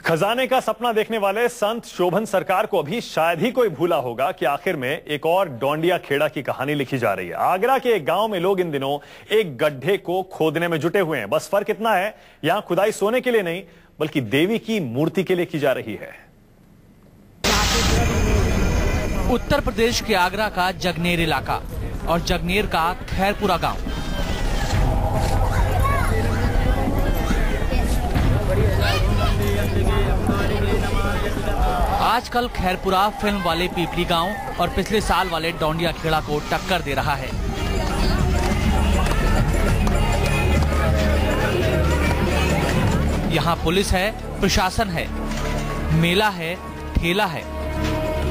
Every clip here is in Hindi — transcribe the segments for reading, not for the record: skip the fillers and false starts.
खजाने का सपना देखने वाले संत शोभन सरकार को अभी शायद ही कोई भूला होगा कि आखिर में एक और डोंडिया खेड़ा की कहानी लिखी जा रही है। आगरा के एक गांव में लोग इन दिनों एक गड्ढे को खोदने में जुटे हुए हैं। बस फर्क इतना है, यहां खुदाई सोने के लिए नहीं बल्कि देवी की मूर्ति के लिए की जा रही है। उत्तर प्रदेश के आगरा का जगनेर इलाका और जगनेर का खैरपुरा गांव। आजकल खैरपुरा फिल्म वाले पीपली गांव और पिछले साल वाले डोंडिया खेड़ा को टक्कर दे रहा है। यहाँ पुलिस है, प्रशासन है, मेला है, ठेला है,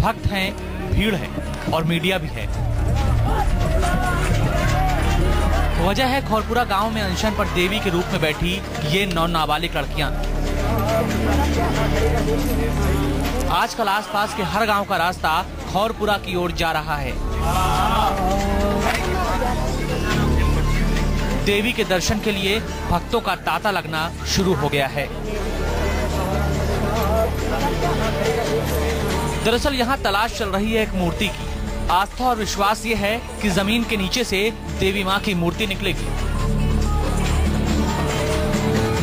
भक्त हैं, भीड़ है और मीडिया भी है। वजह है खैरपुरा गांव में अनशन पर देवी के रूप में बैठी ये 9 नाबालिग लड़कियां। आजकल आसपास के हर गांव का रास्ता खैरपुरा की ओर जा रहा है। देवी के दर्शन के लिए भक्तों का तांता लगना शुरू हो गया है। दरअसल यहाँ तलाश चल रही है एक मूर्ति की। आस्था और विश्वास ये है कि जमीन के नीचे से देवी माँ की मूर्ति निकलेगी।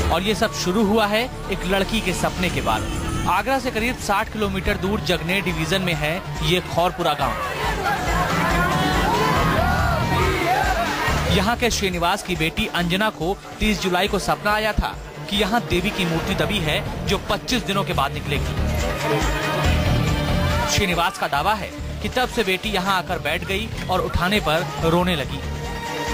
और ये सब शुरू हुआ है एक लड़की के सपने के बाद। आगरा से करीब 60 किलोमीटर दूर जगनेर डिवीजन में है ये खैरपुरा गांव। यहाँ के श्रीनिवास की बेटी अंजना को 30 जुलाई को सपना आया था कि यहाँ देवी की मूर्ति दबी है जो 25 दिनों के बाद निकलेगी। श्रीनिवास का दावा है कि तब से बेटी यहाँ आकर बैठ गई और उठाने पर रोने लगी।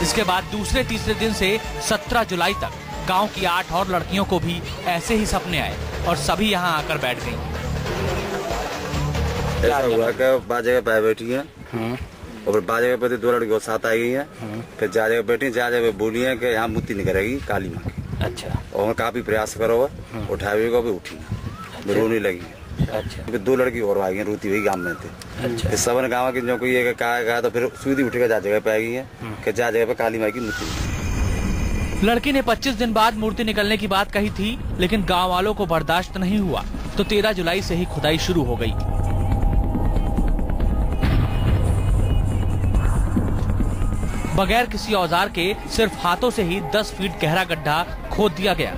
इसके बाद दूसरे तीसरे दिन से 17 जुलाई तक गांव की 8 और लड़कियों को भी ऐसे ही सपने आए और सभी यहाँ आकर बैठ गईं। ऐसा हुआ कि बाज जगह पे बैठी है और फिर बाज जगह पे 2 लड़कियों साथ आई गई है। फिर जा जगह बैठी, जा जगह बोली है कि यहाँ मूर्ति निकलेगी काली माँ की। अच्छा। और काफी प्रयास करो, उठावे को भी उठी, रोने लगी। अच्छा। फिर 2 लड़की और आ गई, रोती हुई गाँव में थे। अच्छा। सबन गाँव की जो कोई कहा तो फिर सीधी उठ के जा जगह पे आ गई है कि जा जगह पे काली माँ की मूर्ति। लड़की ने 25 दिन बाद मूर्ति निकलने की बात कही थी, लेकिन गांव वालों को बर्दाश्त नहीं हुआ तो 13 जुलाई से ही खुदाई शुरू हो गई। बगैर किसी औजार के सिर्फ हाथों से ही 10 फीट गहरा गड्ढा खोद दिया गया।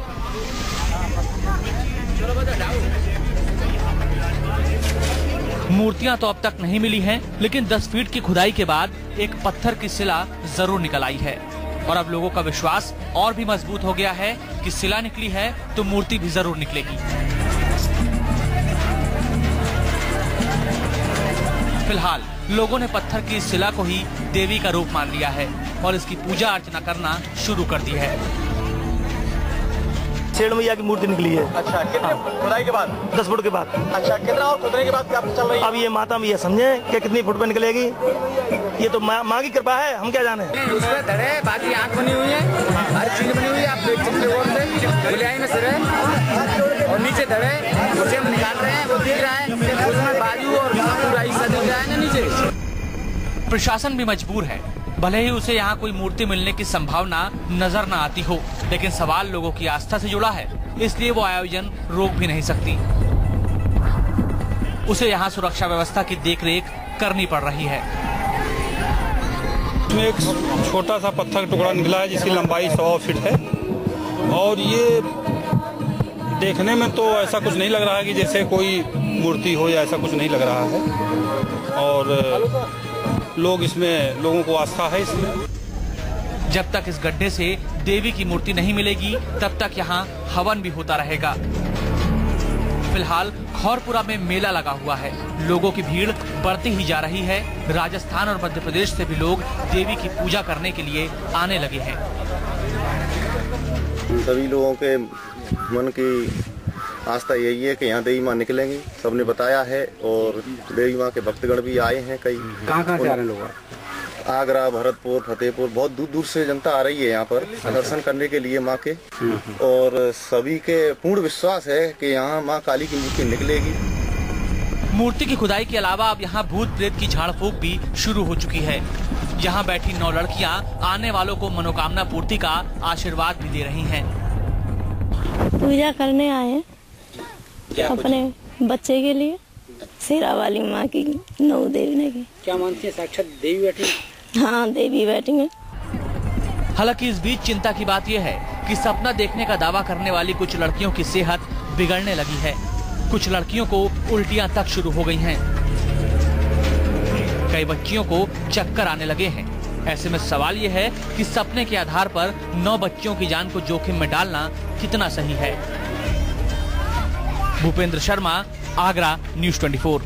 मूर्तियां तो अब तक नहीं मिली हैं, लेकिन 10 फीट की खुदाई के बाद एक पत्थर की शिला जरूर निकल आई है। और अब लोगों का विश्वास और भी मजबूत हो गया है कि शिला निकली है तो मूर्ति भी जरूर निकलेगी। फिलहाल लोगों ने पत्थर की इस शिला को ही देवी का रूप मान लिया है और इसकी पूजा अर्चना करना शुरू कर दी है। शेर मैया की मूर्ति निकली है। अच्छा, कितने खुदाई के बाद? 10 फुट के बाद। अच्छा, कितना और खुदाई के बाद क्या चल रही है? अब ये माता मैया समझे कि कितनी फुट पे निकलेगी, ये तो माँ की कृपा है, हम क्या जाने। उसमें धड़े बाकी आँख बनी हुई है, हर चीज बनी हुई है। आप देख सकते हो, गुलियाई में सिर है और नीचे धड़े उसे हम निकाल रहे हैं, वो दिख रहा है उसमें बाजू और पूरा हिस्सा दिख रहा है ना नीचे। प्रशासन भी मजबूर है, भले ही उसे यहाँ कोई मूर्ति मिलने की संभावना नजर न आती हो, लेकिन सवाल लोगों की आस्था से जुड़ा है, इसलिए वो आयोजन रोक भी नहीं सकती। उसे यहाँ सुरक्षा व्यवस्था की देखरेख करनी पड़ रही है। इसमें एक छोटा सा पत्थर का टुकड़ा निकला है जिसकी लंबाई 100 फीट है और ये देखने में तो ऐसा कुछ नहीं लग रहा है कि जैसे कोई मूर्ति हो या ऐसा कुछ नहीं लग रहा है। और लोगों को आस्था है इसमें। जब तक इस गड्ढे से देवी की मूर्ति नहीं मिलेगी तब तक यहाँ हवन भी होता रहेगा। फिलहाल खैरपुरा में मेला लगा हुआ है, लोगों की भीड़ बढ़ती ही जा रही है। राजस्थान और मध्य प्रदेश से भी लोग देवी की पूजा करने के लिए आने लगे हैं। सभी लोगों के मन की आस्था यही है कि यहाँ देवी माँ निकलेंगी, सबने बताया है और देवी माँ के भक्तगण भी आए हैं। कई कहाँ से आ रहे हैं लोग? आगरा, भरतपुर, फतेहपुर, बहुत दूर दूर से जनता आ रही है यहाँ पर दर्शन करने के लिए माँ के। और सभी के पूर्ण विश्वास है कि यहाँ माँ काली की मूर्ति निकलेगी। मूर्ति की खुदाई के अलावा अब यहाँ भूत प्रेत की झाड़ फूंक भी शुरू हो चुकी है। यहाँ बैठी 9 लड़कियाँ आने वालों को मनोकामना पूर्ति का आशीर्वाद भी दे रही हैं। पूजा करने आए अपने बच्चे के लिए शेरा वाली माँ की नौ देवी की। क्या मानती है, साक्षात देवी बैठी? हाँ, देवी बैठी है। हालांकि इस बीच चिंता की बात यह है कि सपना देखने का दावा करने वाली कुछ लड़कियों की सेहत बिगड़ने लगी है। कुछ लड़कियों को उल्टियां तक शुरू हो गई हैं। कई बच्चियों को चक्कर आने लगे हैं। ऐसे में सवाल यह है कि सपने के आधार पर 9 बच्चियों की जान को जोखिम में डालना कितना सही है। भूपेंद्र शर्मा, आगरा, न्यूज़ 24।